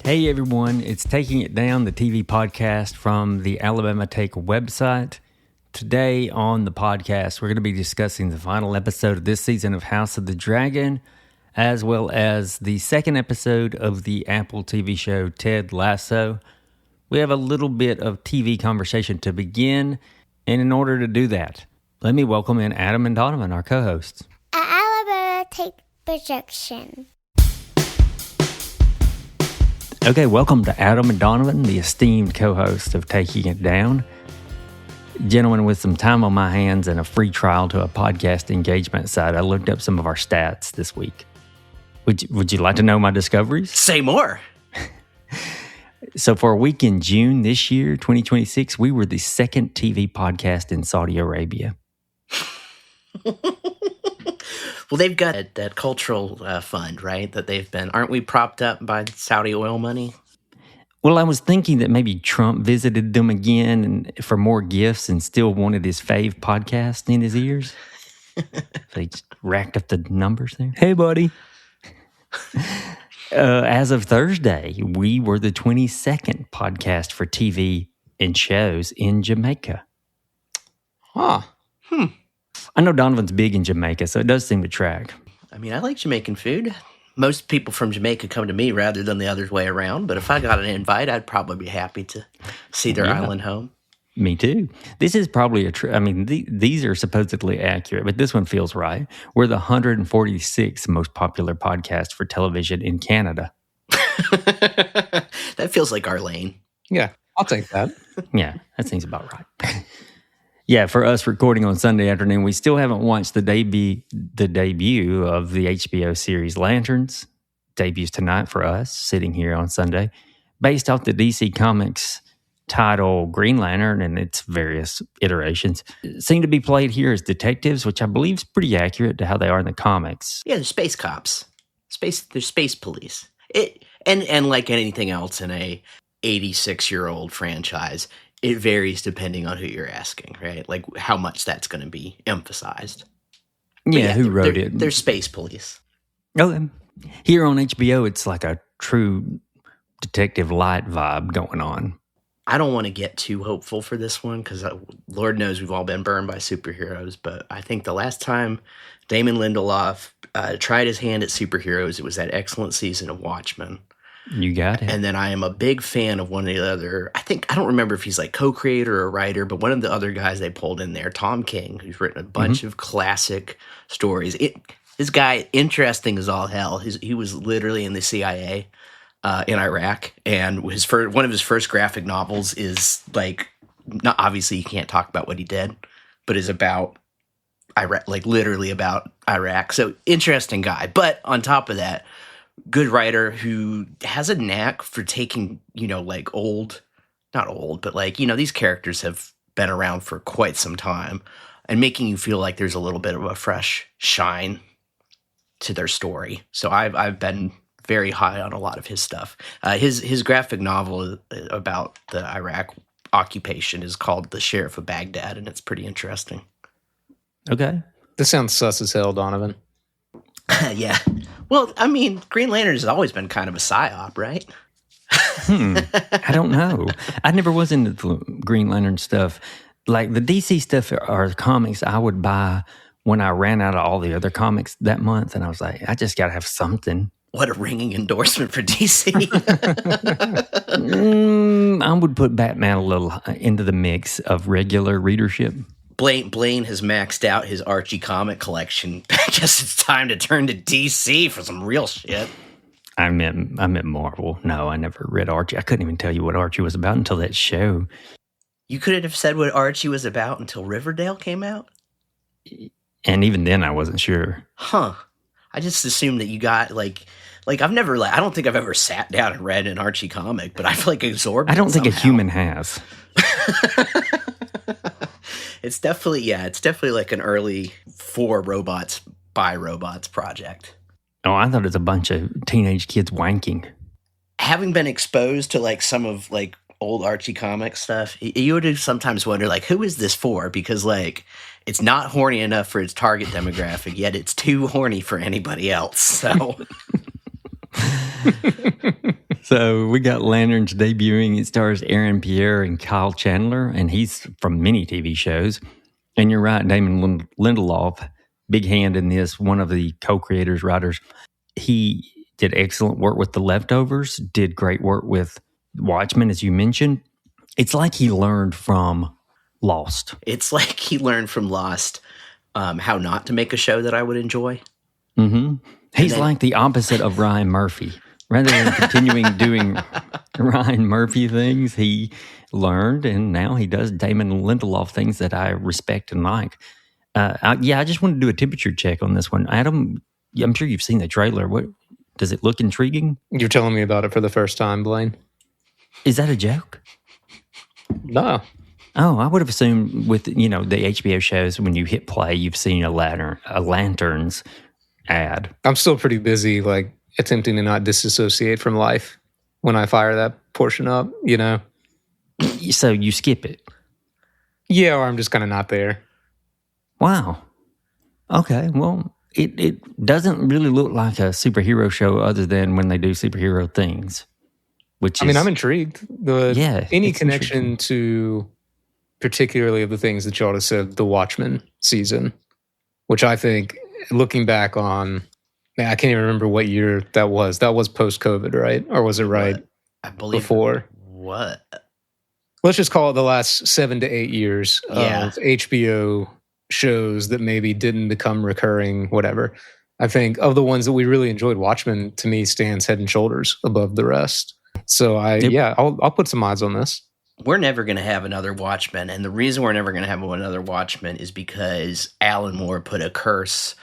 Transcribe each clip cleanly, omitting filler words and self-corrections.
Hey everyone, it's Taking It Down, the TV podcast from the Alabama Take website. Today on the podcast, we're going to be discussing the final episode of this season of House of the Dragon, as well as the second episode of the Apple TV show Ted Lasso. We have a little bit of TV conversation to begin, and in order to do that, let me welcome in Adam and Donovan, our co-hosts. Alabama Take projection. Okay, welcome to Adam and Donovan, the esteemed co-host of Taking It Down. Gentlemen, with some time on my hands and a free trial to a podcast engagement site, I looked up some of our stats this week. Would you like to know my discoveries? Say more. So for a week in June this year, 2026, we were the second TV podcast in Saudi Arabia. Well, they've got that cultural fund, right? That they've been, aren't we propped up by Saudi oil money? Well, I was thinking that maybe Trump visited them again and for more gifts and still wanted his fave podcast in his ears. They just racked up the numbers there. Hey, buddy. As of Thursday, we were the 22nd podcast for TV and shows in Jamaica. Huh. I know Donovan's big in Jamaica, so it does seem to track. I mean, I like Jamaican food. Most people from Jamaica come to me rather than the other way around, but if I got an invite, I'd probably be happy to see their island home. Me too. This is probably these are supposedly accurate, but this one feels right. We're the 146th most popular podcast for television in Canada. That feels like our lane. Yeah, I'll take that. Yeah, that seems about right. Yeah, for us recording on Sunday afternoon, we still haven't watched the debut of the HBO series Lanterns. Debuts tonight for us, sitting here on Sunday, based off the DC Comics title Green Lantern and its various iterations. Seem to be played here as detectives, which I believe is pretty accurate to how they are in the comics. Yeah, they're space cops. They're space police. And like anything else in a 86-year-old franchise, it varies depending on who you're asking, right? Like how much that's going to be emphasized. Yeah, who wrote it? They're space police. Oh, here on HBO, it's like a true detective light vibe going on. I don't want to get too hopeful for this one because Lord knows we've all been burned by superheroes, but I think the last time Damon Lindelof tried his hand at superheroes, it was that excellent season of Watchmen. You got it. And then I am a big fan of one of the other, I don't remember if he's like co-creator or writer, but one of the other guys they pulled in there, Tom King, who's written a bunch of classic stories. This guy, interesting as all hell. He was literally in the CIA in Iraq, and one of his first graphic novels is like, not obviously you can't talk about what he did, but is about Iraq, like literally about Iraq. So interesting guy. But on top of that, good writer who has a knack for taking, like not old, but like, these characters have been around for quite some time and making you feel like there's a little bit of a fresh shine to their story. So I've been very high on a lot of his stuff. His graphic novel about the Iraq occupation is called The Sheriff of Baghdad, and it's pretty interesting. Okay. This sounds sus as hell, Donovan. Yeah. Well, I mean, Green Lantern has always been kind of a psyop, right? I don't know. I never was into the Green Lantern stuff. Like the DC stuff or comics I would buy when I ran out of all the other comics that month, and I was like, I just got to have something. What a ringing endorsement for DC. I would put Batman a little into the mix of regular readership. Blaine has maxed out his Archie comic collection. I guess it's time to turn to DC for some real shit. I meant Marvel. No, I never read Archie. I couldn't even tell you what Archie was about until that show. You couldn't have said what Archie was about until Riverdale came out? And even then, I wasn't sure. Huh. I just assumed that you got, like I've never, I don't think I've ever sat down and read an Archie comic, but I've, absorbed it I don't think somehow. A human has. It's definitely like an early for robots by robots project. Oh, I thought it was a bunch of teenage kids wanking. Having been exposed to some of old Archie comic stuff, you would sometimes wonder who is this for? Because it's not horny enough for its target demographic, yet it's too horny for anybody else. So So we got Lanterns debuting. It stars Aaron Pierre and Kyle Chandler, and he's from many TV shows. And you're right, Damon Lindelof, big hand in this, one of the co-creators, writers. He did excellent work with The Leftovers, did great work with Watchmen, as you mentioned. It's like he learned from Lost. It's like he learned from Lost how not to make a show that I would enjoy. Mm-hmm. He's like the opposite of Ryan Murphy. Rather than continuing doing Ryan Murphy things, he learned, and now he does Damon Lindelof things that I respect and like. I just want to do a temperature check on this one. Adam, I'm sure you've seen the trailer. What does it look intriguing? You're telling me about it for the first time, Blaine? Is that a joke? No. Oh, I would have assumed with the HBO shows, when you hit play, you've seen a Lanterns ad. I'm still pretty busy, like, attempting to not disassociate from life when I fire that portion up, So you skip it? Yeah, or I'm just kind of not there. Wow. Okay, well, it doesn't really look like a superhero show other than when they do superhero things, which is... I'm intrigued. Any connection to, particularly of the things that y'all just said, the Watchmen season, which I think, looking back on... I can't even remember what year that was. That was post-COVID, right? Or was it right I believe before? What? Let's just call it the last 7 to 8 years of HBO shows that maybe didn't become recurring, whatever. I think of the ones that we really enjoyed, Watchmen, to me, stands head and shoulders above the rest. So I'll put some odds on this. We're never going to have another Watchmen. And the reason we're never going to have another Watchmen is because Alan Moore put a curse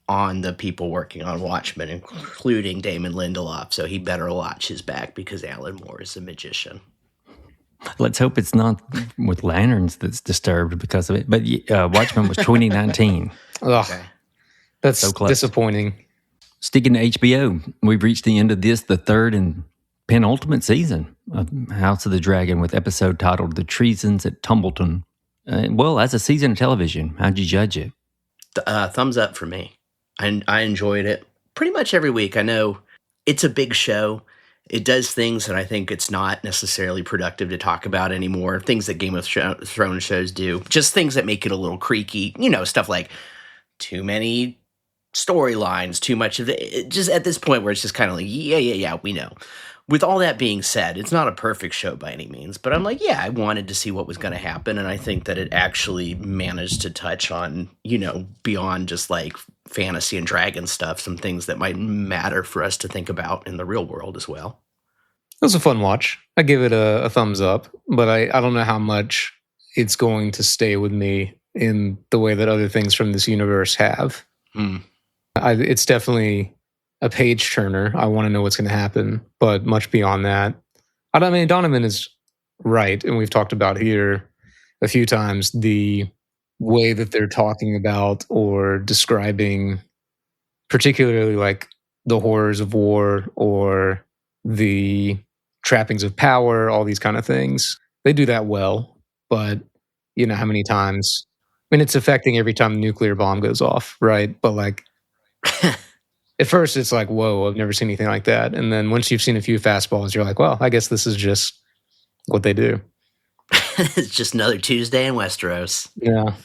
on the people working on Watchmen, including Damon Lindelof. So he better watch his back because Alan Moore is a magician. Let's hope it's not with Lanterns that's disturbed because of it. But Watchmen was 2019. Okay. That's so disappointing. Sticking to HBO, we've reached the end of the third and penultimate season of House of the Dragon with episode titled The Treasons at Tumbleton. As a season of television, how'd you judge it? Thumbs up for me. I enjoyed it pretty much every week. I know it's a big show. It does things that I think it's not necessarily productive to talk about anymore. Things that Game of Thrones shows do. Just things that make it a little creaky. Stuff like too many storylines, too much of it. Just at this point where it's just kind of like, yeah, we know. With all that being said, it's not a perfect show by any means, but I'm like, yeah, I wanted to see what was going to happen, and I think that it actually managed to touch on, beyond just like fantasy and dragon stuff, some things that might matter for us to think about in the real world as well. It was a fun watch. I give it a thumbs up, but I don't know how much it's going to stay with me in the way that other things from this universe have. It's definitely a page turner. I want to know what's going to happen, but much beyond that. Donovan is right, and we've talked about here a few times the way that they're talking about or describing, particularly like the horrors of war or the trappings of power, all these kind of things. They do that well, but how many times? It's affecting every time the nuclear bomb goes off, right? But like... At first, it's like, whoa, I've never seen anything like that. And then once you've seen a few fastballs, you're like, well, I guess this is just what they do. It's just another Tuesday in Westeros. Yeah.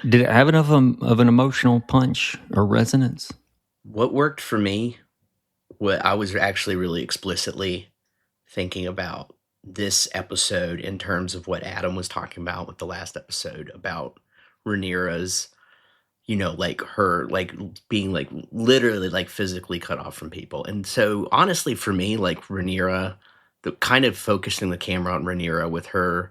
Did it have enough of an emotional punch or resonance? What worked for me, what I was actually really explicitly thinking about this episode in terms of what Adam was talking about with the last episode about Rhaenyra's, like her, like being like literally like physically cut off from people. And so honestly for me, like Rhaenyra, the kind of focusing the camera on Rhaenyra with her,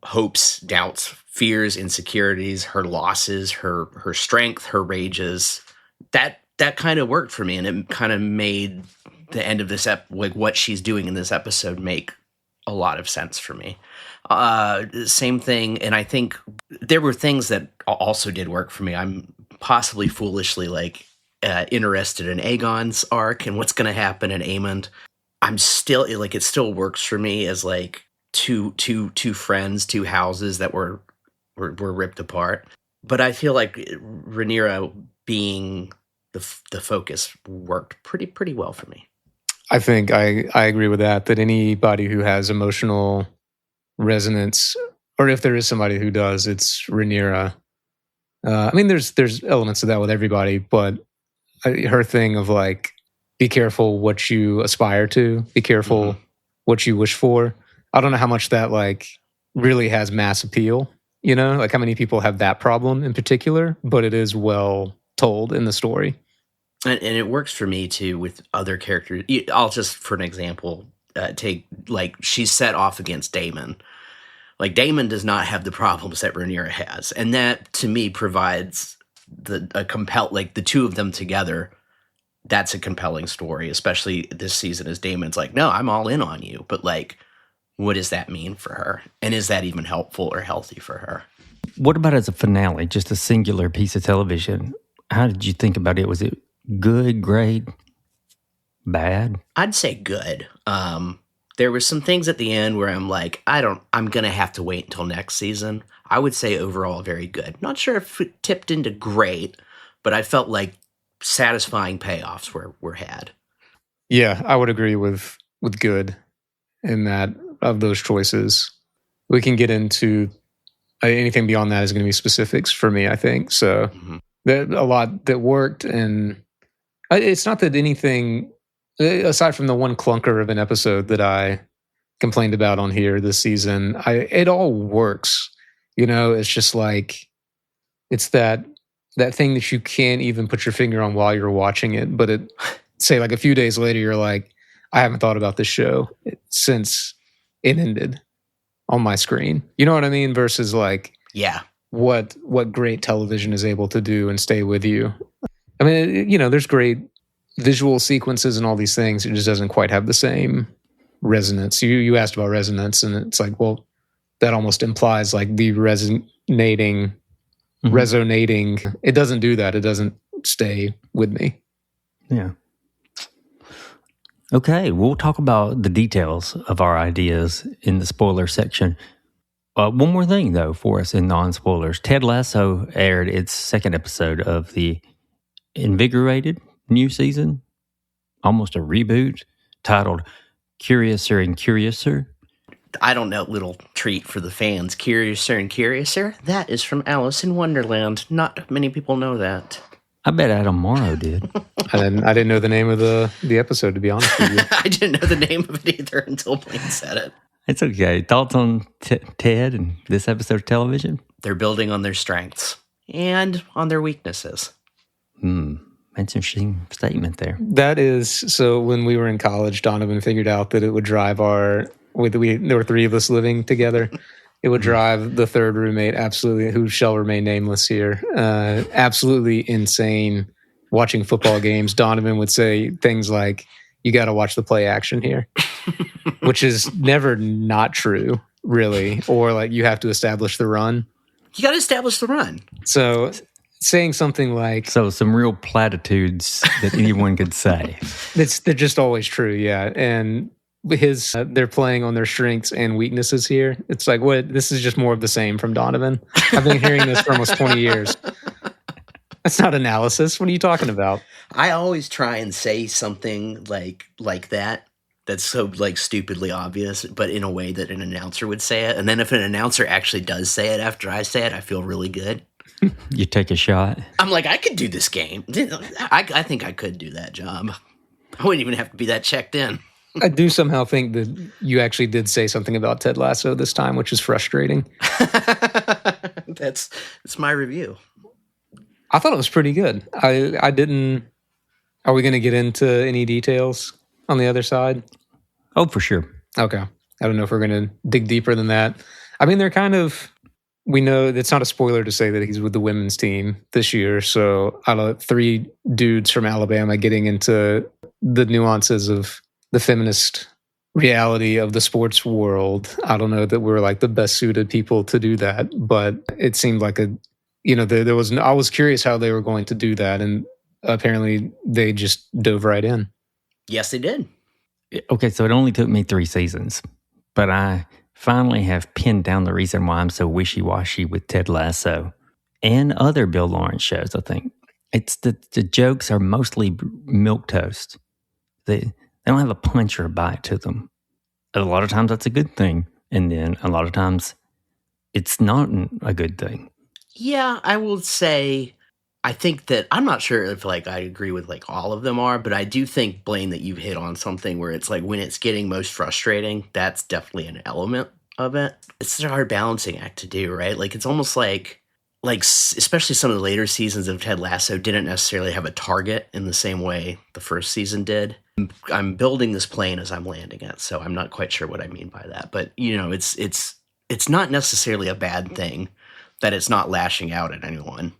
hopes, doubts, fears, insecurities, her losses, her strength, her rages, that kind of worked for me. And it kind of made the end of this like what she's doing in this episode make a lot of sense for me. Same thing. And I think there were things that also did work for me. I'm possibly foolishly interested in Aegon's arc and what's going to happen in Aemond. I'm still like, it still works for me as like two friends, two houses that were ripped apart. But I feel like Rhaenyra being the focus worked pretty well for me. I think I agree with that anybody who has emotional resonance, or if there is somebody who does, it's Rhaenyra. I mean, there's elements of that with everybody, but her thing of like, be careful what you aspire to, be careful what you wish for. I don't know how much that like really has mass appeal, like how many people have that problem in particular, but it is well told in the story. And it works for me too with other characters. I'll just, for an example, take like she's set off against Daemon. Like Daemon does not have the problems that Rhaenyra has, and that to me provides the two of them together. That's a compelling story, especially this season as Daemon's like, no, I'm all in on you, but like, what does that mean for her, and is that even helpful or healthy for her? What about as a finale, just a singular piece of television? How did you think about it? Was it good, great, bad? I'd say good. There were some things at the end where I'm like, I'm going to have to wait until next season. I would say overall very good. Not sure if it tipped into great, but I felt like satisfying payoffs were had. Yeah, I would agree with good in that of those choices. We can get into anything beyond that is going to be specifics for me, I think. So a lot that worked, and it's not that anything aside from the one clunker of an episode that I complained about on here this season, it all works. It's just like, it's that thing that you can't even put your finger on while you're watching it, but it say like a few days later, you're like, I haven't thought about this show since it ended on my screen. You know what I mean? Versus like, yeah, what great television is able to do and stay with you. I mean, there's great visual sequences and all these things. It just doesn't quite have the same resonance. You asked about resonance, and it's like, well, that almost implies like the resonating. It doesn't do that. It doesn't stay with me. Yeah. Okay, we'll talk about the details of our ideas in the spoiler section. One more thing, though, for us in non-spoilers. Ted Lasso aired its second episode of the invigorated new season, almost a reboot, titled Curiouser and Curiouser. I don't know, little treat for the fans. Curiouser and Curiouser? That is from Alice in Wonderland. Not many people know that. I bet Adam Morrow did. I didn't know the name of the episode, to be honest with you. I didn't know the name of it either until Blaine said it. It's okay. Thoughts on Ted and this episode of television? They're building on their strengths and on their weaknesses. Interesting statement there. That is, so when we were in college, Donovan figured out that it would drive there were three of us living together. It would drive the third roommate absolutely, who shall remain nameless here, absolutely insane watching football games. Donovan would say things like, you got to watch the play action here, which is never not true, really. Or like, you have to establish the run. You got to establish the run. So saying something like... So some real platitudes that anyone could say. They're just always true, yeah. And they're playing on their strengths and weaknesses here. It's like, what? This is just more of the same from Donovan. I've been hearing this for almost 20 years. That's not analysis. What are you talking about? I always try and say something like that. That's so like stupidly obvious, but in a way that an announcer would say it. And then if an announcer actually does say it after I say it, I feel really good. You take a shot. I'm like, I could do this game. I think I could do that job. I wouldn't even have to be that checked in. I do somehow think that you actually did say something about Ted Lasso this time, which is frustrating. That's my review. I thought it was pretty good. I didn't... Are we going to get into any details on the other side? Oh, for sure. Okay. I don't know if we're going to dig deeper than that. I mean, they're kind of... We know it's not a spoiler to say that he's with the women's team this year. So out of 3 dudes from Alabama getting into the nuances of the feminist reality of the sports world, I don't know that we're like the best suited people to do that. But it seemed like I was curious how they were going to do that. And apparently they just dove right in. Yes, they did. Okay, so it only took me 3 seasons, but I finally have pinned down the reason why I'm so wishy-washy with Ted Lasso and other Bill Lawrence shows, I think. It's the jokes are mostly milquetoast. They don't have a punch or a bite to them. A lot of times that's a good thing, and then a lot of times it's not a good thing. Yeah, I will say, I think that I'm not sure if like I agree with like all of them are, but I do think, Blaine, that you hit on something where it's like when it's getting most frustrating, that's definitely an element of it. It's a hard balancing act to do, right? Like it's almost like especially some of the later seasons of Ted Lasso didn't necessarily have a target in the same way the first season did. I'm building this plane as I'm landing it, so I'm not quite sure what I mean by that. But you know, it's not necessarily a bad thing that it's not lashing out at anyone.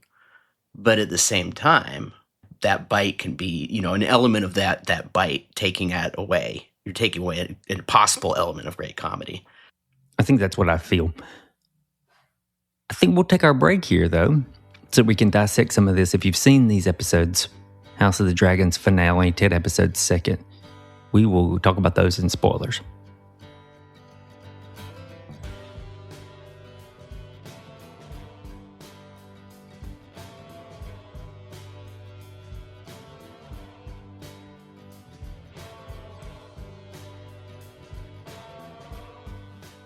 But at the same time, that bite can be, you know, an element of that bite taking that away. You're taking away a possible element of great comedy. I think that's what I feel. I think we'll take our break here, though, so we can dissect some of this. If you've seen these episodes, House of the Dragon's finale, Ted episode 2, we will talk about those in spoilers.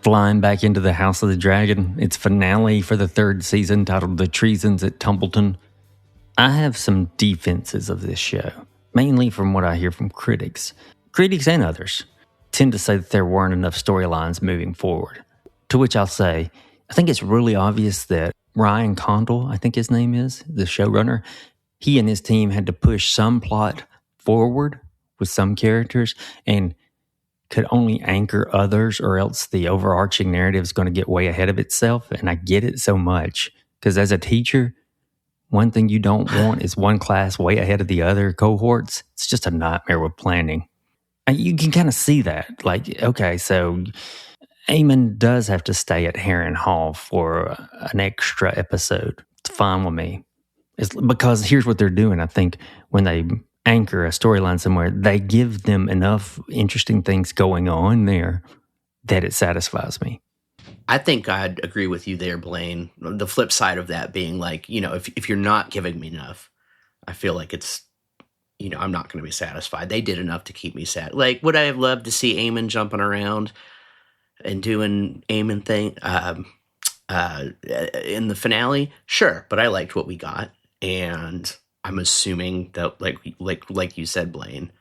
Flying back into the House of the Dragon, its finale for the 3rd season, titled The Treasons at Tumbleton. I have some defenses of this show, mainly from what I hear from critics. Critics and others tend to say that there weren't enough storylines moving forward. To which I'll say, I think it's really obvious that Ryan Condal, I think his name is, the showrunner, he and his team had to push some plot forward with some characters and could only anchor others, or else the overarching narrative is going to get way ahead of itself. And I get it so much, because as a teacher, one thing you don't want is one class way ahead of the other cohorts. It's just a nightmare with planning. And you can kind of see that. Like, okay, so Eamon does have to stay at Heron Hall for an extra episode. It's fine with me. It's because here's what they're doing. I think when they anchor a storyline somewhere, they give them enough interesting things going on there that it satisfies me. I think I'd agree with you there, Blaine. The flip side of that being like, you know, if you're not giving me enough, I feel like it's, you know, I'm not going to be satisfied. They did enough to keep me sad. Like, would I have loved to see Eamon jumping around and doing Eamon thing in the finale? Sure, but I liked what we got, and I'm assuming that, like you said, Blaine,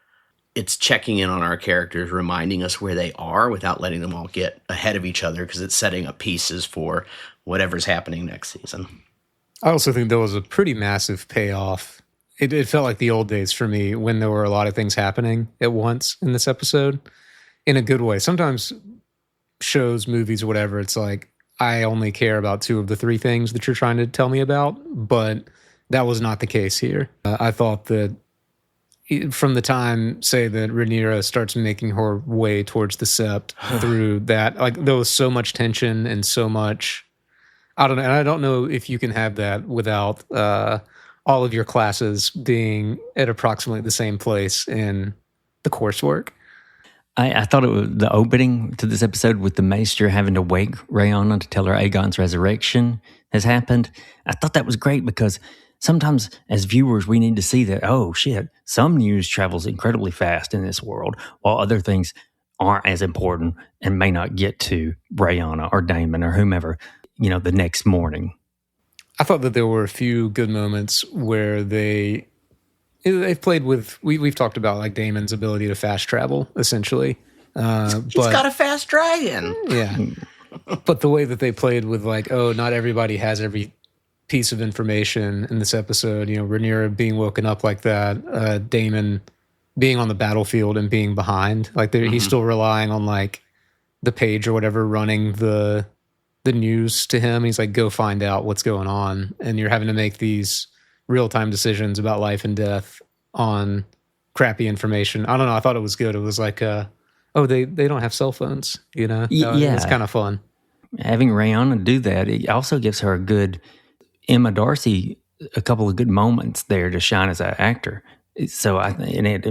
it's checking in on our characters, reminding us where they are without letting them all get ahead of each other, because it's setting up pieces for whatever's happening next season. I also think there was a pretty massive payoff. It felt like the old days for me when there were a lot of things happening at once in this episode, in a good way. Sometimes shows, movies, whatever, it's like, I only care about 2 of the 3 things that you're trying to tell me about, but that was not the case here. I thought that from the time, say, that Rhaenyra starts making her way towards the Sept through that, like, there was so much tension and so much, I don't know, and I don't know if you can have that without all of your classes being at approximately the same place in the coursework. I thought it was the opening to this episode with the Maester having to wake Rhaenyra to tell her Aegon's resurrection has happened. I thought that was great, because sometimes as viewers, we need to see that, oh shit, some news travels incredibly fast in this world, while other things aren't as important and may not get to Rhaenyra or Daemon or whomever, you know, the next morning. I thought that there were a few good moments where they've played with, we've talked about like Daemon's ability to fast travel, essentially. He's got a fast dragon. Yeah. But the way that they played with like, oh, not everybody has every piece of information in this episode, you know, Rhaenyra being woken up like that, Daemon being on the battlefield and being behind, like he's still relying on like the page or whatever running the news to him. He's like, go find out what's going on, and you're having to make these real-time decisions about life and death on crappy information. I don't know, I thought it was good. It was like oh, they don't have cell phones, you know? Yeah, it's kind of fun. Having Rhaenyra do that, it also gives her a good Emma Darcy, a couple of good moments there to shine as an actor. So and it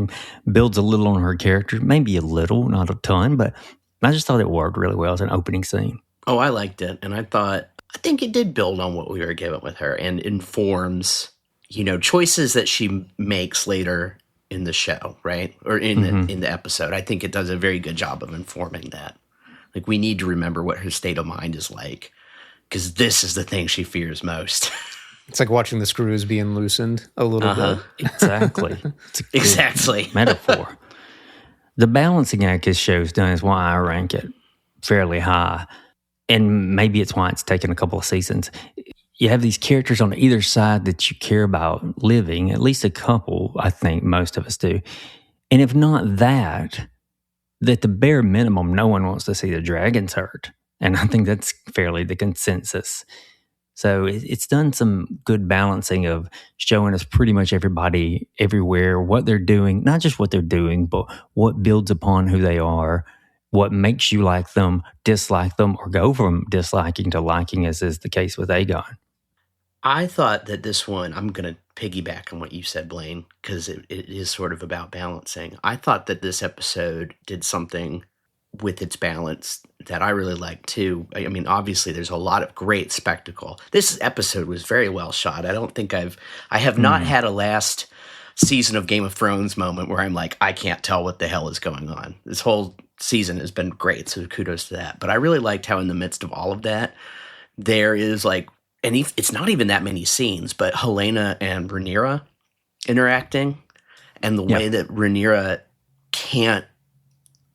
builds a little on her character, maybe a little, not a ton, but I just thought it worked really well as an opening scene. Oh, I liked it, and I think it did build on what we were given with her, and informs choices that she makes later in the show, right? Or in the episode. I think it does a very good job of informing that. Like, we need to remember what her state of mind is like, because this is the thing she fears most. It's like watching the screws being loosened a little bit. Exactly. Exactly. Metaphor. The balancing act this show's done is why I rank it fairly high. And maybe it's why it's taken a couple of seasons. You have these characters on either side that you care about living, at least a couple, I think most of us do. And if not that, at the bare minimum, no one wants to see the dragons hurt. And I think that's fairly the consensus. So it's done some good balancing of showing us pretty much everybody everywhere, what they're doing, not just what they're doing, but what builds upon who they are, what makes you like them, dislike them, or go from disliking to liking, as is the case with Aegon. I thought that this one, I'm going to piggyback on what you said, Blaine, because it is sort of about balancing. I thought that this episode did something with its balance that I really liked too. I mean, obviously there's a lot of great spectacle. This episode was very well shot. I have not had a last season of Game of Thrones moment where I'm like, I can't tell what the hell is going on. This whole season has been great, so kudos to that. But I really liked how in the midst of all of that, there is like, and it's not even that many scenes, but Helena and Rhaenyra interacting, and the way that Rhaenyra can't,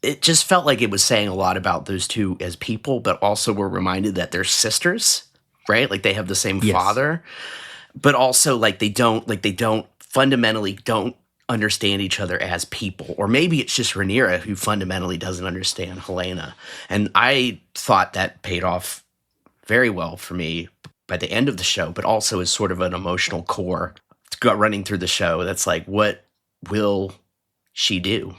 it just felt like it was saying a lot about those two as people, but also we're reminded that they're sisters, right? Like they have the same father, but also like they fundamentally don't understand each other as people. Or maybe it's just Rhaenyra who fundamentally doesn't understand Helena. And I thought that paid off very well for me by the end of the show, but also as sort of an emotional core running through the show. That's like, what will she do?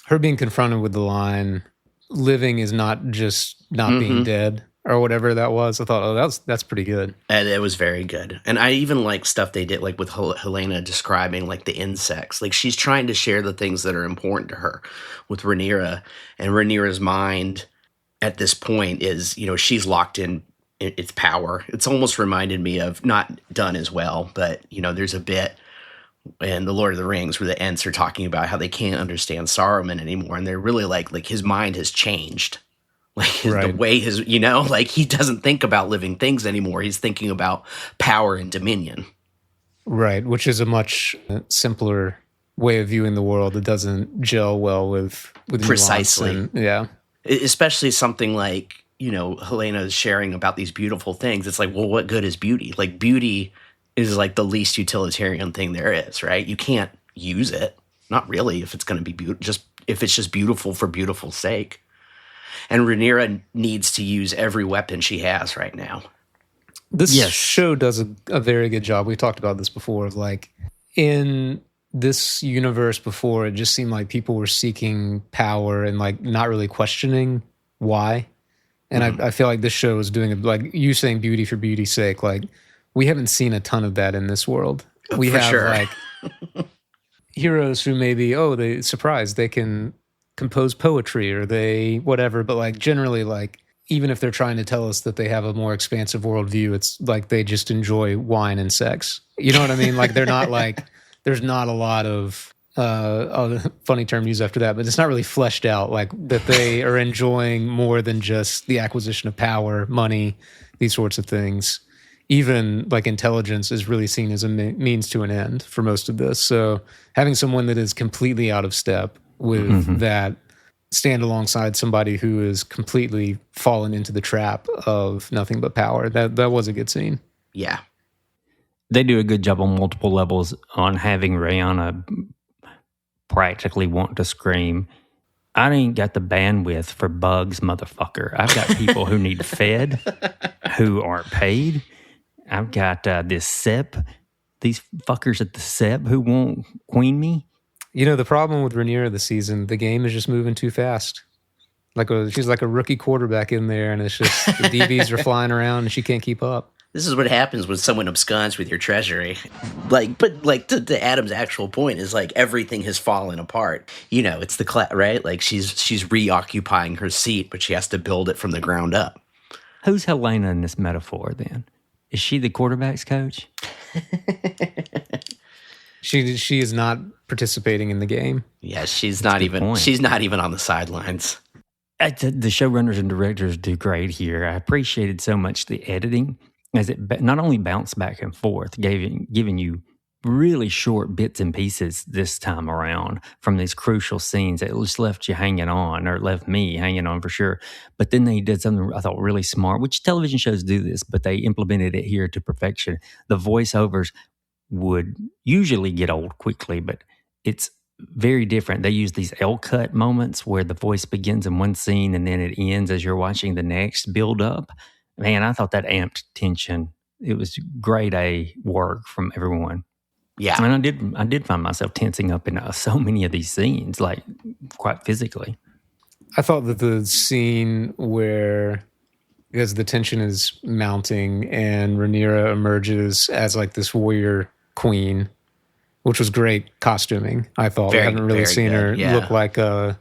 Her being confronted with the line, living is not just not being dead, or whatever that was. I thought, oh, that's pretty good. And it was very good. And I even like stuff they did, like with Helena describing like the insects. Like she's trying to share the things that are important to her with Rhaenyra. And Rhaenyra's mind at this point is, she's locked in its power. It's almost reminded me of, not done as well, but, there's a bit in The Lord of the Rings where the Ents are talking about how they can't understand Saruman anymore. And they're really like his mind has changed. Like the way like he doesn't think about living things anymore. He's thinking about power and dominion. Right. Which is a much simpler way of viewing the world. It doesn't gel well with precisely. Yeah. Especially something like, Helena's sharing about these beautiful things. It's like, well, what good is beauty? Like beauty is like the least utilitarian thing there is, right? You can't use it. Not really, if it's going to be if it's just beautiful for beautiful's sake. And Rhaenyra needs to use every weapon she has right now. This show does a very good job. We talked about this before. Like in this universe before, it just seemed like people were seeking power and like not really questioning why. And I feel like this show is doing it, like you saying beauty for beauty's sake. Like we haven't seen a ton of that in this world. We have like heroes who maybe, they surprised they can compose poetry or they whatever, but like generally, like even if they're trying to tell us that they have a more expansive worldview, it's like they just enjoy wine and sex. You know what I mean? Like they're not like, there's not a lot of funny term used after that, but it's not really fleshed out like that they are enjoying more than just the acquisition of power, money, these sorts of things. Even like intelligence is really seen as a means to an end for most of this. So having someone that is completely out of step with that, stand alongside somebody who is completely fallen into the trap of nothing but power, that was a good scene. Yeah. They do a good job on multiple levels on having Rihanna practically want to scream, I ain't got the bandwidth for bugs, motherfucker. I've got people who need fed, who aren't paid. I've got this SEP, these fuckers at the SEP who won't queen me. The problem with Rhaenyra this season, the game is just moving too fast. She's like a rookie quarterback in there, and it's just the DBs are flying around, and she can't keep up. This is what happens when someone absconds with your treasury. To Adam's actual point is like everything has fallen apart. It's the right? Like she's reoccupying her seat, but she has to build it from the ground up. Who's Helena in this metaphor then? Is she the quarterback's coach? She is not participating in the game. Yeah, she's not even on the sidelines. The showrunners and directors do great here. I appreciated so much the editing as it not only bounced back and forth, giving you really short bits and pieces this time around from these crucial scenes that just left you hanging on, or left me hanging on for sure. But then they did something I thought really smart, which television shows do this, but they implemented it here to perfection. The voiceovers would usually get old quickly, but it's very different. They use these L-cut moments where the voice begins in one scene and then it ends as you're watching the next build up. Man, I thought that amped tension. It was grade A work from everyone. Yeah. And I did find myself tensing up in so many of these scenes, like quite physically. I thought that the scene where, because the tension is mounting and Rhaenyra emerges as like this warrior queen, which was great costuming, I thought. We haven't really seen her look like a...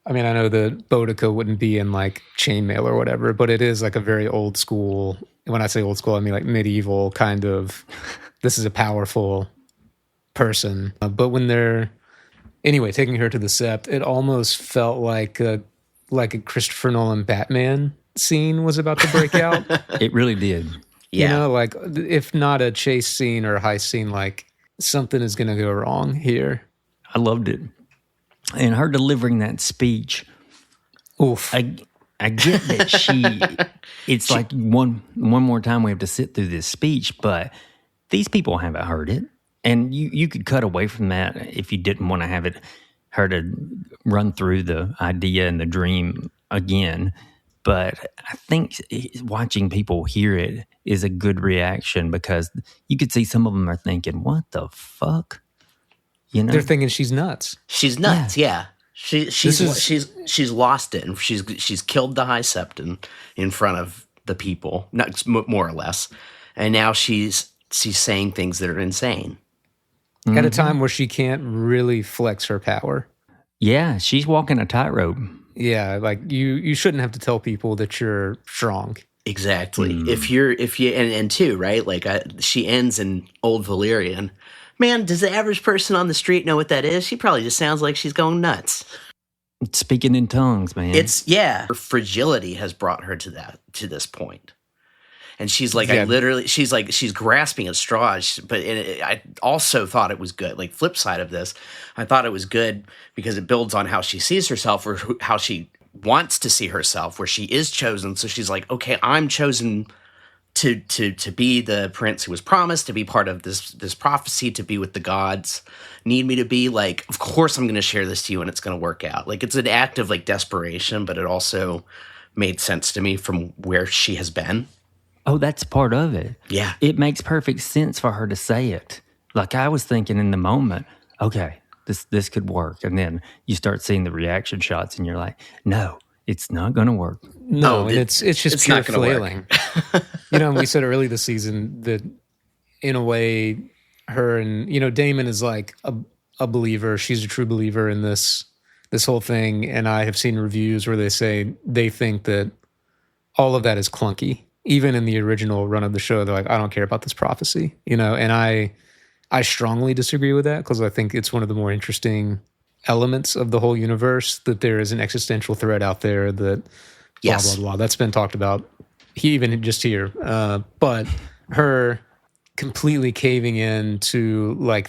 I mean, I know that Boudica wouldn't be in like chainmail or whatever, but it is like a very old school... When I say old school, I mean like medieval kind of... This is a powerful person. But when they're... Anyway, taking her to the Sept, it almost felt like a Christopher Nolan Batman scene was about to break out. It really did. Yeah. You know, like if not a chase scene or a heist scene, like something is going to go wrong here. I loved it. And her delivering that speech, oof. I get that it's like one more time we have to sit through this speech, but these people haven't heard it. And you could cut away from that if you didn't want to have her to run through the idea and the dream again. But I think watching people hear it is a good reaction, because you could see some of them are thinking, what the fuck? You know? They're thinking she's nuts. She's nuts, yeah. She's lost it, and she's killed the High Septon in front of the people, more or less. And now she's saying things that are insane. At a time where she can't really flex her power. Yeah, she's walking a tightrope. Yeah, like you shouldn't have to tell people that you're strong. Exactly. If you and too, right? Like she ends in Old Valyrian. Man, does the average person on the street know what that is? She probably just sounds like she's going nuts. Speaking in tongues, man. Her fragility has brought her to this point. And she's like, she's grasping at straws. But I also thought it was good. Like, flip side of this, I thought it was good because it builds on how she sees herself, or how she wants to see herself, where she is chosen. So she's like, okay, I'm chosen to be the prince who was promised, to be part of this prophecy, to be with the gods. Need me to be, like, of course I'm going to share this to you and it's going to work out. Like, it's an act of like desperation, but it also made sense to me from where she has been. Oh, that's part of it. Yeah. It makes perfect sense for her to say it. Like, I was thinking in the moment, okay, this could work. And then you start seeing the reaction shots and you're like, no, it's not going to work. No, and it's just pure flailing. You know, we said early this season that in a way her and, you know, Damon is like a believer. She's a true believer in this whole thing. And I have seen reviews where they say they think that all of that is clunky. Even in the original run of the show, they're like, I don't care about this prophecy, you know? And I strongly disagree with that, because I think it's one of the more interesting elements of the whole universe, that there is an existential threat out there that blah, blah, blah. That's been talked about even just here. But her completely caving in to like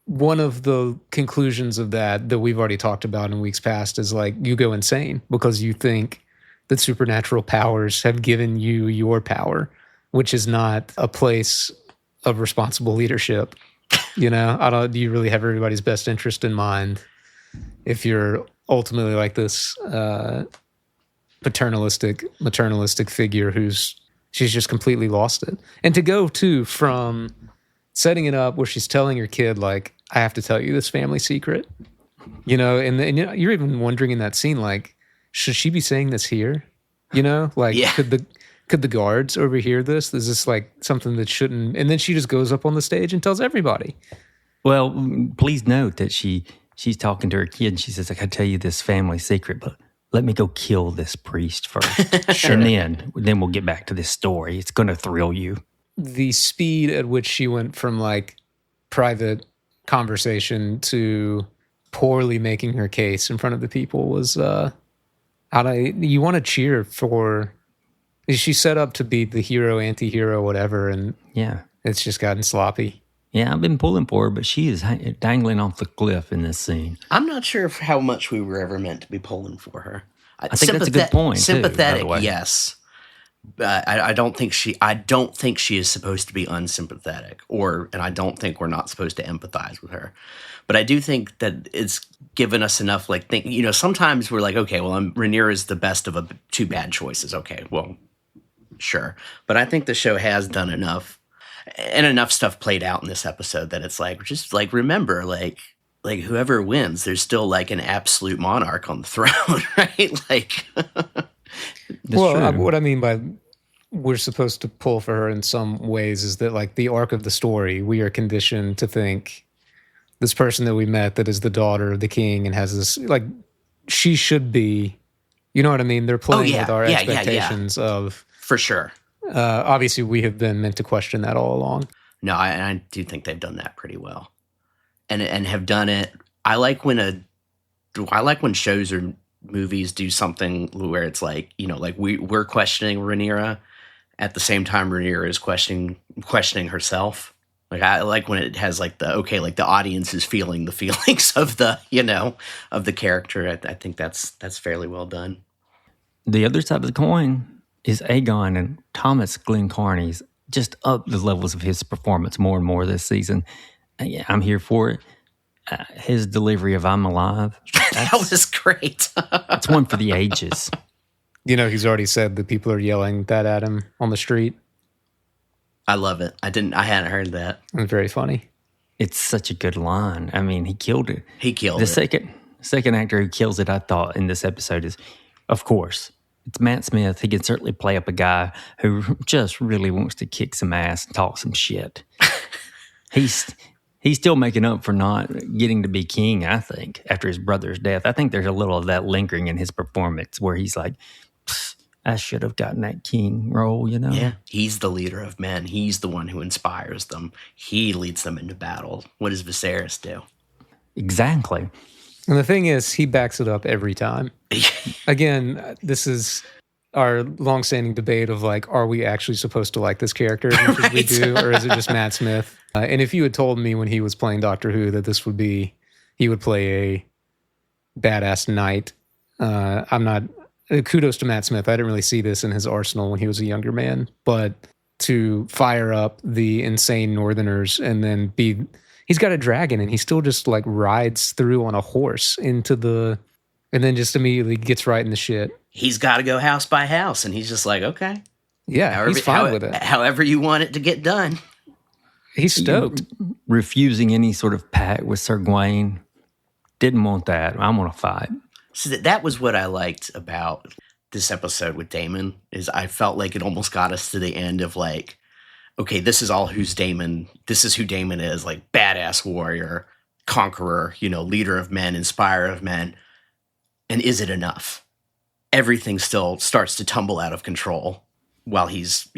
one of the conclusions of that we've already talked about in weeks past is like, you go insane because you think that supernatural powers have given you your power, which is not a place of responsible leadership. You know, do you really have everybody's best interest in mind if you're ultimately like this maternalistic figure she's just completely lost it. And to go from setting it up where she's telling her kid, like, I have to tell you this family secret, you know, and you know, you're even wondering in that scene, like, should she be saying this here? You know, like, could the guards overhear this? Is this like something that shouldn't? And then she just goes up on the stage and tells everybody. Well, please note that she's talking to her kid. And she says, I got to tell you this family secret, but let me go kill this priest first. Sure. And then we'll get back to this story. It's going to thrill you. the speed at which she went from like private conversation to poorly making her case in front of the people was you want to cheer for. She's set up to be the hero, anti-hero, whatever, and Yeah. it's just gotten sloppy. Yeah, I've been pulling for her, but she is dangling off the cliff in this scene. I'm not sure how much we were ever meant to be pulling for her. I think that's a good point, too, Sympathetic, by the way. yes. I don't think she is supposed to be unsympathetic, and I don't think we're not supposed to empathize with her. But I do think that it's given us enough, sometimes we're like, okay, well, Rhaenyra is the best of two bad choices. Okay, well, sure. But I think the show has done enough, and enough stuff played out in this episode that it's like, just like, remember, like whoever wins, there's still like an absolute monarch on the throne, right? Like, what I mean by we're supposed to pull for her in some ways is that like the arc of the story, we are conditioned to think this person that we met that is the daughter of the king and has this, like, she should be, you know what I mean? They're playing with our expectations of... For sure. Obviously, we have been meant to question that all along. No, I do think they've done that pretty well. And have done it... I like when shows or movies do something where it's like, like we're questioning Rhaenyra at the same time Rhaenyra is questioning herself. Like, I like when it has like the audience is feeling the feelings of the, of the character. I think that's fairly well done. The other side of the coin is Aegon, and Thomas Glencarney's just up the levels of his performance more and more this season. Yeah, I'm here for it. His delivery of "I'm alive" that was great. It's one for the ages. He's already said that people are yelling that at him on the street. I love it. I hadn't heard that. It's very funny. It's such a good line. I mean, he killed it. He killed it. The second actor who kills it, I thought, in this episode is, of course, it's Matt Smith. He can certainly play up a guy who just really wants to kick some ass and talk some shit. He's still making up for not getting to be king, I think, after his brother's death. I think there's a little of that lingering in his performance where he's like, I should have gotten that king role, Yeah, he's the leader of men. He's the one who inspires them. He leads them into battle. What does Viserys do? Exactly. And the thing is, he backs it up every time. Again, this is our longstanding debate of like, are we actually supposed to like this character as much as we do, or is it just Matt Smith? And if you had told me when he was playing Doctor Who that he would play a badass knight, I'm not... Kudos to Matt Smith. I didn't really see this in his arsenal when he was a younger man, but to fire up the insane Northerners and then he's got a dragon and he still just like rides through on a horse and then just immediately gets right in the shit. He's got to go house by house, and he's just like, okay. Yeah, he's fine with it. However you want it to get done. He's stoked. Refusing any sort of pact with Sir Gawain. Didn't want that. I want to fight. So that was what I liked about this episode with Daemon, is I felt like it almost got us to the end of like, okay, this is who Daemon is, like badass warrior, conqueror, leader of men, inspirer of men. And is it enough? Everything still starts to tumble out of control while he's,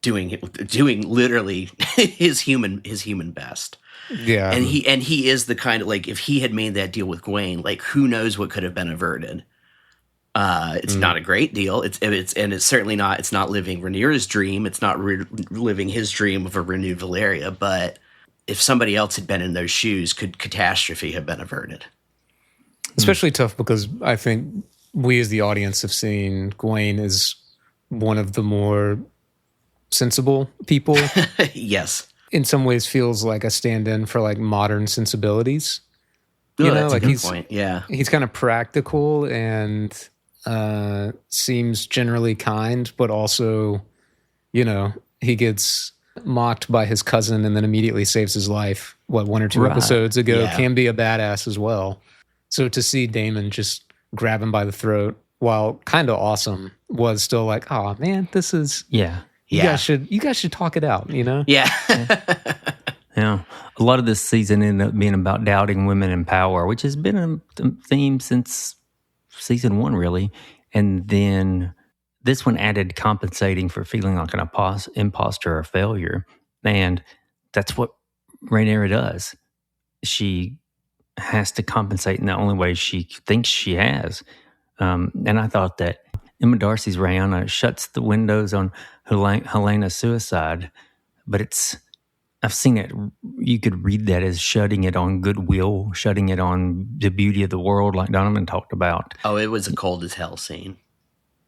doing literally his human best. Yeah. And he is the kind of, like, if he had made that deal with Gawain, like, who knows what could have been averted. It's not a great deal. It's certainly not, it's not living Rhaenyra's dream. It's not living his dream of a renewed Valyria. But if somebody else had been in those shoes, could catastrophe have been averted? Especially tough because I think we as the audience have seen Gawain as one of the more sensible people. Yes. In some ways feels like a stand-in for like modern sensibilities. That's like a good point. Yeah. He's kind of practical and seems generally kind, but also, he gets mocked by his cousin and then immediately saves his life, one or two episodes ago, Yeah. can be a badass as well. So to see Daemon just grab him by the throat, while kind of awesome, was still like, oh man, this is... Yeah. You guys should talk it out, Yeah. Yeah. A lot of this season ended up being about doubting women in power, which has been a theme since season 1, really. And then this one added compensating for feeling like an imposter or failure. And that's what Rhaenyra does. She has to compensate in the only way she thinks she has. And I thought that Emma Darcy's Rhaenyra shuts the windows on Helena's suicide, but I've seen it. You could read that as shutting it on goodwill, shutting it on the beauty of the world, like Donovan talked about. Oh, it was a cold as hell scene.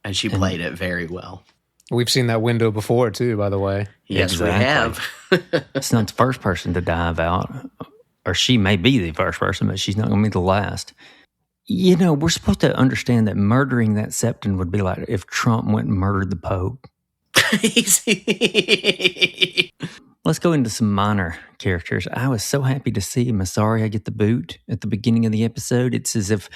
And she played it very well. We've seen that window before, too, by the way. Yes, we have. It's not the first person to dive out, or she may be the first person, but she's not going to be the last. You know, we're supposed to understand that murdering that septon would be like if Trump went and murdered the Pope. Let's go into some minor characters. I was so happy to see Mysaria get the boot at the beginning of the episode. It's as if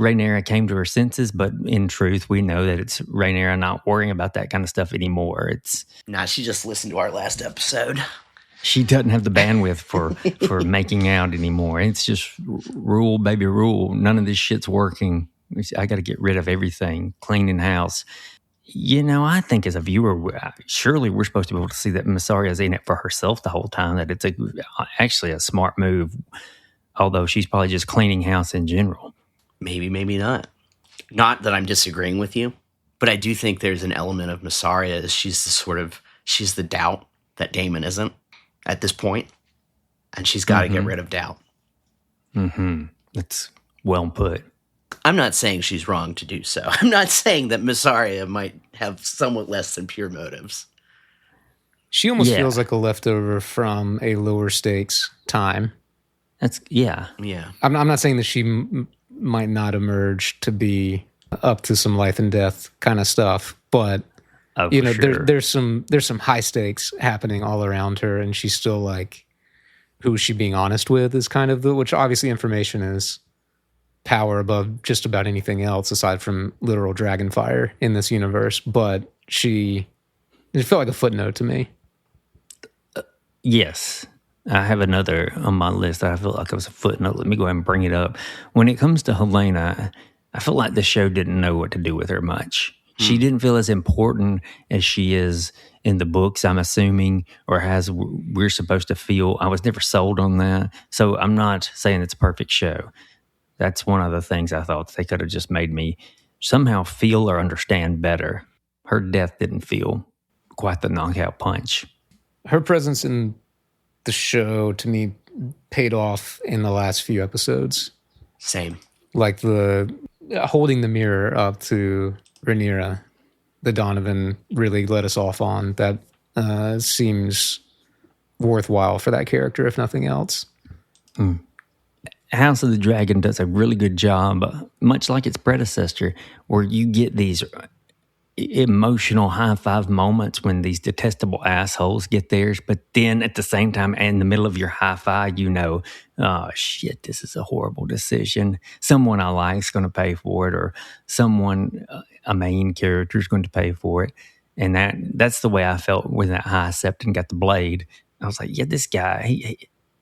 Rhaenyra came to her senses, but in truth, we know that it's Rhaenyra not worrying about that kind of stuff anymore. Nah, she just listened to our last episode. She doesn't have the bandwidth for making out anymore. It's just rule, baby, rule. None of this shit's working. I got to get rid of everything, cleaning house. You know, I think as a viewer, surely we're supposed to be able to see that Mysaria's in it for herself the whole time, that it's actually a smart move, although she's probably just cleaning house in general. Maybe, maybe not. Not that I'm disagreeing with you, but I do think there's an element of Mysaria. She's the doubt that Daemon isn't at this point, and she's got to get rid of doubt. Mm-hmm. That's well put. I'm not saying she's wrong to do so. I'm not saying that Mysaria might have somewhat less than pure motives. She almost feels like a leftover from a lower stakes time. Yeah. I'm not saying that she might not emerge to be up to some life and death kind of stuff, but there's some high stakes happening all around her, and she's still like, who is she being honest with? Is kind of which obviously information is power above just about anything else aside from literal dragon fire in this universe. But it felt like a footnote to me. Yes. I have another on my list that I feel like it was a footnote. Let me go ahead and bring it up. When it comes to Helena, I feel like the show didn't know what to do with her much. She didn't feel as important as she is in the books, I'm assuming, or as we're supposed to feel. I was never sold on that. So I'm not saying it's a perfect show. That's one of the things I thought they could have just made me somehow feel or understand better. Her death didn't feel quite the knockout punch. Her presence in the show, to me, paid off in the last few episodes. Same. Like the holding the mirror up to Rhaenyra, the Donovan really let us off on. That seems worthwhile for that character, if nothing else. House of the Dragon does a really good job, much like its predecessor, where you get these emotional high-five moments when these detestable assholes get theirs, but then at the same time, in the middle of your high-five, you know, oh, shit, this is a horrible decision. Someone I like is going to pay for it, or someone, a main character, is going to pay for it. And that's the way I felt when that high septon got the blade. I was like, yeah, this guy,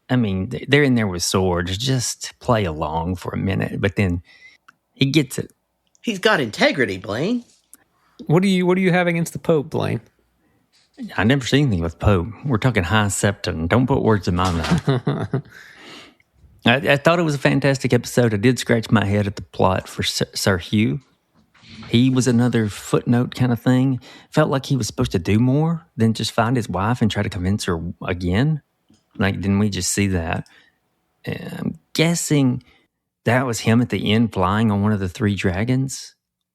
they're in there with swords. Just play along for a minute, but then he gets it. He's got integrity, Blaine. What do you have against the Pope, Blaine? I never seen anything with Pope. We're talking high septon. Don't put words in my mouth. I thought it was a fantastic episode. I did scratch my head at the plot for Sir Hugh. He was another footnote kind of thing. Felt like he was supposed to do more than just find his wife and try to convince her again. Like, didn't we just see that? I'm guessing that was him at the end flying on one of the three dragons.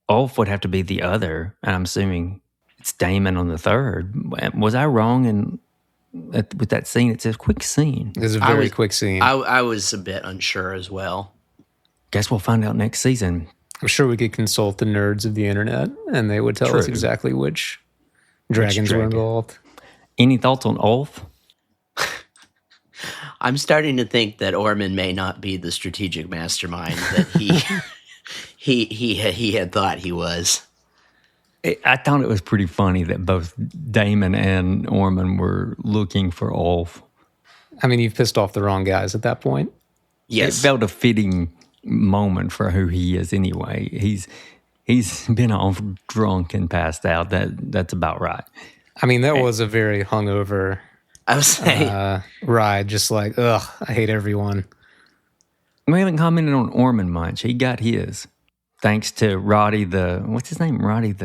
Ulf would have to be the other. I'm assuming it's Daemon on the third. Was I wrong with that scene? It's a quick scene. It's a very quick scene. I was a bit unsure as well. Guess we'll find out next season. I'm sure we could consult the nerds of the internet, and they would tell us exactly which dragons were involved. Any thoughts on Ulf? I'm starting to think that Ormond may not be the strategic mastermind that he had thought he was. I thought it was pretty funny that both Daemon and Ormond were looking for Ulf. I mean, you've pissed off the wrong guys at that point. Yes. It felt a fitting moment for who he is anyway. he's been all drunk and passed out. That's about right. I mean, that was a very hungover I was saying, ride. Just like, ugh, I hate everyone. We haven't commented on Orman much. He got his. Thanks to Roddy what's his name? Roddy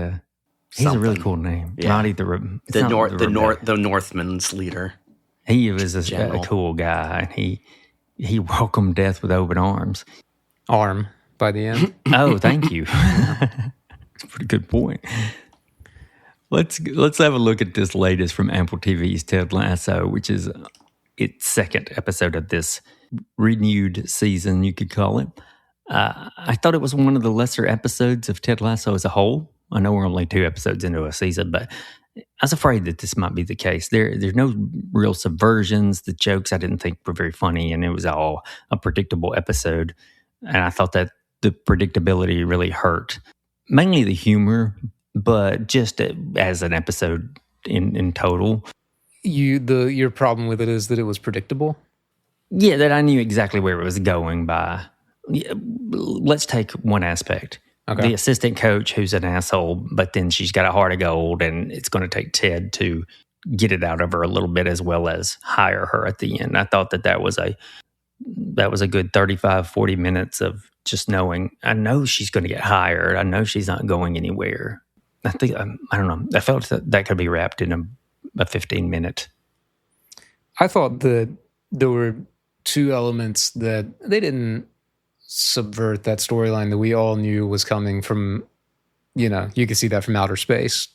he's a really cool name. Yeah. Roddy the Northman's leader. He was a cool guy, and he welcomed death with open arms. Arm by the end. Oh, thank you. That's a pretty good point. Let's have a look at this latest from Apple TV's Ted Lasso, which is its second episode of this renewed season, you could call it. I thought it was one of the lesser episodes of Ted Lasso as a whole. I know we're only 2 episodes into a season, but I was afraid that this might be the case. There's no real subversions. The jokes I didn't think were very funny, and it was all a predictable episode. And I thought that the predictability really hurt. Mainly the humor, but just as an episode in total. Your problem with it is that it was predictable? Yeah, that I knew exactly where it was going by. Let's take one aspect. Okay. The assistant coach who's an asshole, but then she's got a heart of gold, and it's going to take Ted to get it out of her a little bit as well as hire her at the end. I thought that was a good 35, 40 minutes of just knowing, I know she's going to get hired. I know she's not going anywhere. I think, I don't know. I felt that could be wrapped in a 15-minute. I thought that there were 2 elements that they didn't subvert that storyline that we all knew was coming from, you could see that from outer space.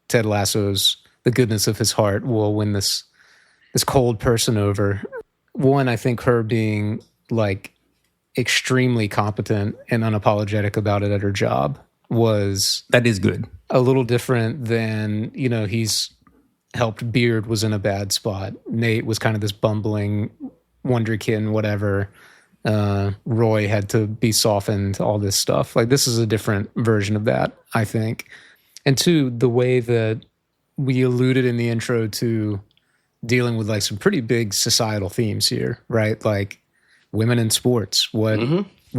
Ted Lasso's, the goodness of his heart will win this cold person over. One, I think her being like extremely competent and unapologetic about it at her job that is good. A little different than, he's helped Beard was in a bad spot. Nate was kind of this bumbling wonderkin, whatever. Roy had to be softened, all this stuff. Like, this is a different version of that, I think. And 2, the way that we alluded in the intro to dealing with like some pretty big societal themes here, right? Like women in sports. What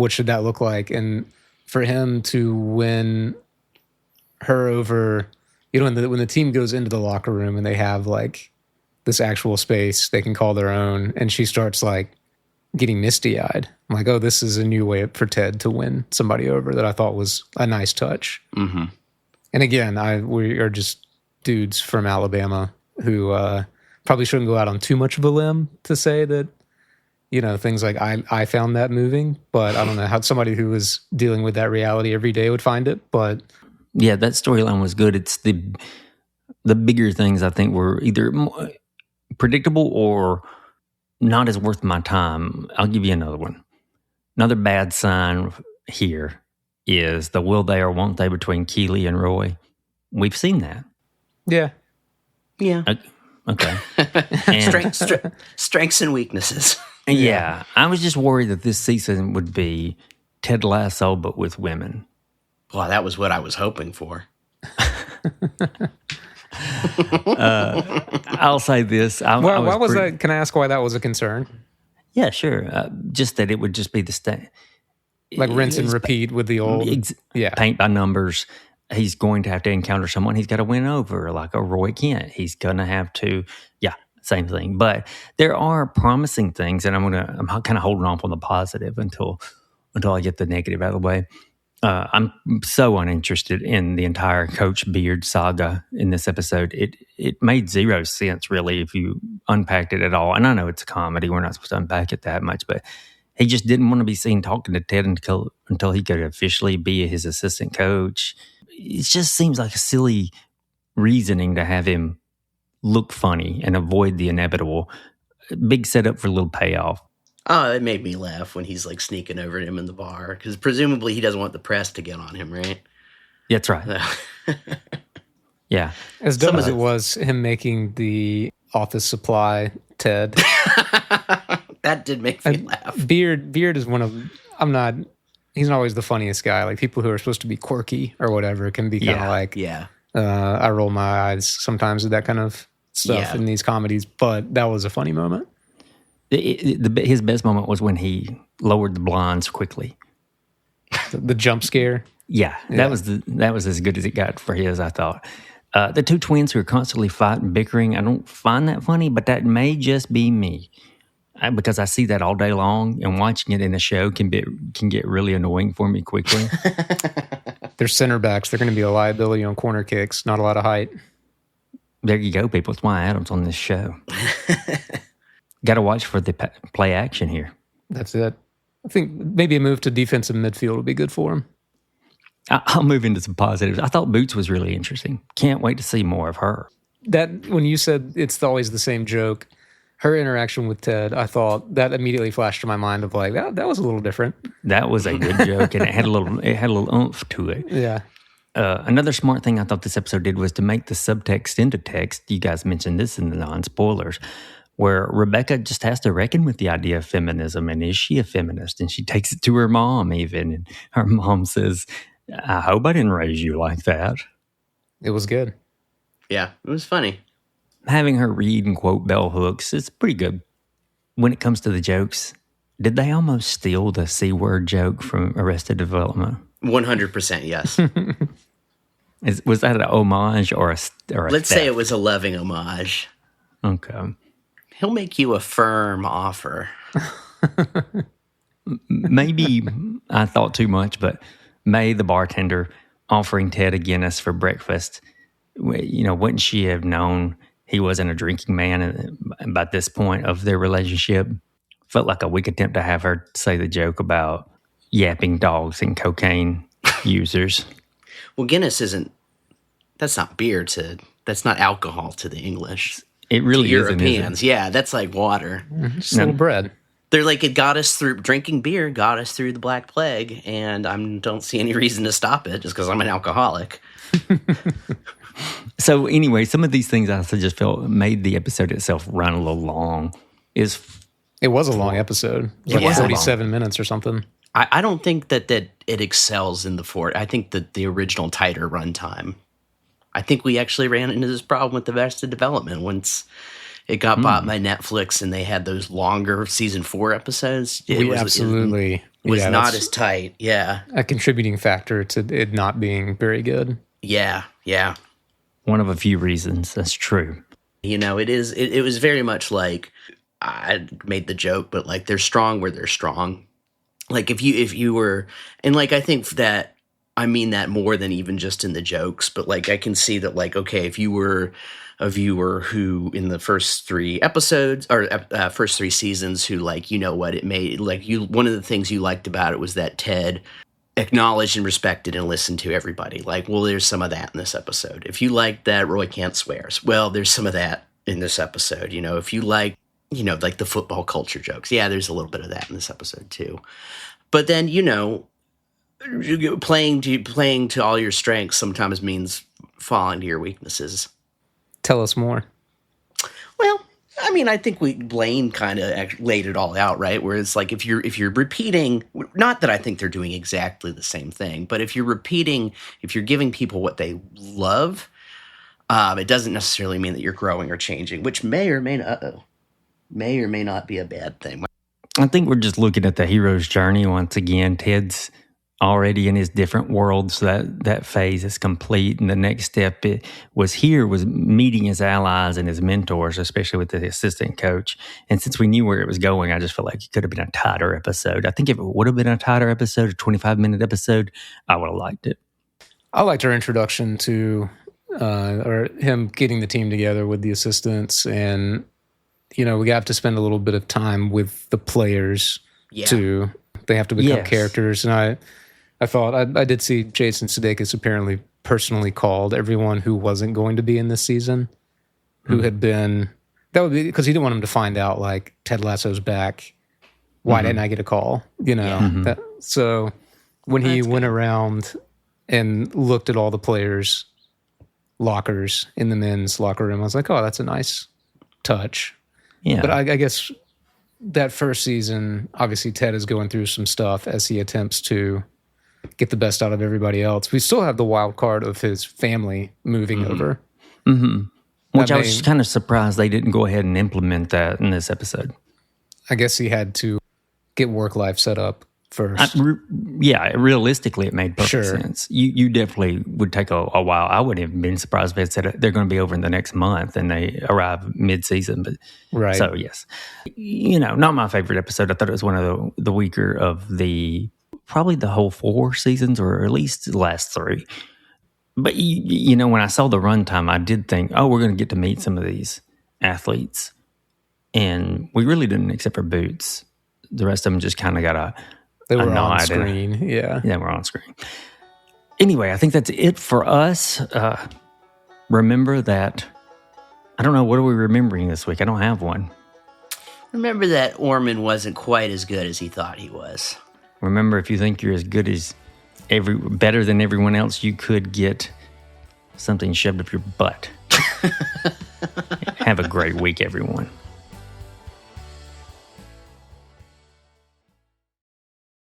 should that look like? And for him to win her over, when the team goes into the locker room and they have like this actual space they can call their own, and she starts like getting misty-eyed. I'm like, oh, this is a new way for Ted to win somebody over that I thought was a nice touch. Mm-hmm. And again, we are just dudes from Alabama who probably shouldn't go out on too much of a limb to say that, things like I found that moving, but I don't know how somebody who was dealing with that reality every day would find it. But yeah, that storyline was good. It's the bigger things I think were either more predictable or not as worth my time. I'll give you another one. Another bad sign here is the will they or won't they between Keely and Roy. We've seen that. Yeah. Okay. Strengths and weaknesses. Yeah. I was just worried that this season would be Ted Lasso, but with women. Well, that was what I was hoping for. I'll say this. Why was that? Can I ask why that was a concern? Yeah, sure. Just that it would just be the same. Like rinse and repeat with the old. Paint by numbers. He's going to have to encounter someone he's got to win over, like a Roy Kent. He's going to have to, same thing. But there are promising things, and I'm kind of holding off on the positive until I get the negative out of the way. I'm so uninterested in the entire Coach Beard saga in this episode. It made zero sense, really, if you unpacked it at all. And I know it's a comedy. We're not supposed to unpack it that much, but he just didn't want to be seen talking to Ted until he could officially be his assistant coach. It just seems like a silly reasoning to have him look funny and avoid the inevitable. Big setup for a little payoff. Oh, it made me laugh when he's like sneaking over to him in the bar, because presumably he doesn't want the press to get on him, right? That's right. Yeah. As dumb as it was, him making the office supply Ted. That did make me laugh. Beard is he's not always the funniest guy. Like, people who are supposed to be quirky or whatever can be kind of like, I roll my eyes sometimes with that kind of stuff in these comedies, but that was a funny moment. His best moment was when he lowered the blinds quickly. The jump scare? Yeah, that was as good as it got for his, I thought. The two twins who are constantly fighting, bickering, I don't find that funny, but that may just be me. Because I see that all day long, and watching it in a show can get really annoying for me quickly. They're center backs. They're going to be a liability on corner kicks. Not a lot of height. There you go, people. It's why Adam's on this show. Got to watch for the play action here. That's it. I think maybe a move to defensive midfield would be good for him. I'll move into some positives. I thought Boots was really interesting. Can't wait to see more of her. That when you said it's always the same joke, her interaction with Ted, I thought that immediately flashed to my mind of like that was a little different. That was a good joke, and it had a little oomph to it. Yeah. Another smart thing I thought this episode did was to make the subtext into text. You guys mentioned this in the non-spoilers, where Rebecca just has to reckon with the idea of feminism, and is she a feminist? And she takes it to her mom even, and her mom says, "I hope I didn't raise you like that." It was good. Yeah, it was funny. Having her read and quote bell hooks is pretty good. When it comes to the jokes, did they almost steal the C word joke from Arrested Development? 100% yes. Was that an homage or a Let's say it was a loving homage. Okay. He'll make you a firm offer. Maybe I thought too much, but May, the bartender, offering Ted a Guinness for breakfast, wouldn't she have known he wasn't a drinking man by this point of their relationship? Felt like a weak attempt to have her say the joke about yapping dogs and cocaine users. Well, Guinness that's not beer that's not alcohol to the English. It really to isn't, Europeans. is it? Yeah, that's like water. Just a little bread. They're like, it got us through, drinking beer got us through the Black Plague, and I don't see any reason to stop it just because I'm an alcoholic. So anyway, some of these things I just felt made the episode itself run a little long. It was a long episode. It was 47 minutes or something. I don't think that it excels in the fort. I think that the original tighter runtime. I think we actually ran into this problem with the Arrested Development once it got bought by Netflix and they had those longer season 4 episodes. It was not as tight. Yeah, a contributing factor to it not being very good. Yeah. One of a few reasons. That's true. It was very much like, I made the joke, but like they're strong where they're strong. Like if you were, and like I think that I mean that more than even just in the jokes, but like I can see that like, okay, if you were a viewer who in the first 3 episodes or first 3 seasons who like, it made like one of the things you liked about it was that Ted acknowledged and respected and listened to everybody. Like, well, there's some of that in this episode. If you like that Roy Kent swears, well, there's some of that in this episode. If you like, like the football culture jokes, yeah, there's a little bit of that in this episode too. But then, playing to all your strengths sometimes means falling to your weaknesses. Tell us more. Well, I mean, I think Blaine kind of laid it all out, right? Where it's like if you're repeating, not that I think they're doing exactly the same thing, but if you're giving people what they love, it doesn't necessarily mean that you're growing or changing, which may or may not be a bad thing. I think we're just looking at the hero's journey once again. Ted's already in his different world, so that phase is complete. And the next step was meeting his allies and his mentors, especially with the assistant coach. And since we knew where it was going, I just felt like it could have been a tighter episode. I think if it would have been a tighter episode, a 25-minute episode, I would have liked it. I liked our introduction to or him getting the team together with the assistants, and we have to spend a little bit of time with the players too. They have to become characters, and I thought I did see Jason Sudeikis apparently personally called everyone who wasn't going to be in this season, who had been. That would be because he didn't want them to find out like Ted Lasso's back. Why didn't I get a call? So when he went around and looked at all the players' lockers in the men's locker room, I was like, oh, that's a nice touch. Yeah, but I guess that first season, obviously Ted is going through some stuff as he attempts to get the best out of everybody else. We still have the wild card of his family moving over. Which I was kind of surprised they didn't go ahead and implement that in this episode. I guess he had to get work life set up first. Realistically, it made perfect Sure. sense. You definitely would take a while. I wouldn't have been surprised if they said they're going to be over in the next month and they arrive mid-season. But Right. So, yes. Not my favorite episode. I thought it was one of the weaker of probably the whole 4 seasons, or at least the last 3. But, when I saw the runtime, I did think, we're going to get to meet some of these athletes. And we really didn't, except for Boots. The rest of them just kind of got They were nod on screen, yeah. Yeah, we're on screen. Anyway, I think that's it for us. Remember that, I don't know, what are we remembering this week? I don't have one. Remember that Orman wasn't quite as good as he thought he was. Remember, if you think you're as good as better than everyone else, you could get something shoved up your butt. Have a great week, everyone.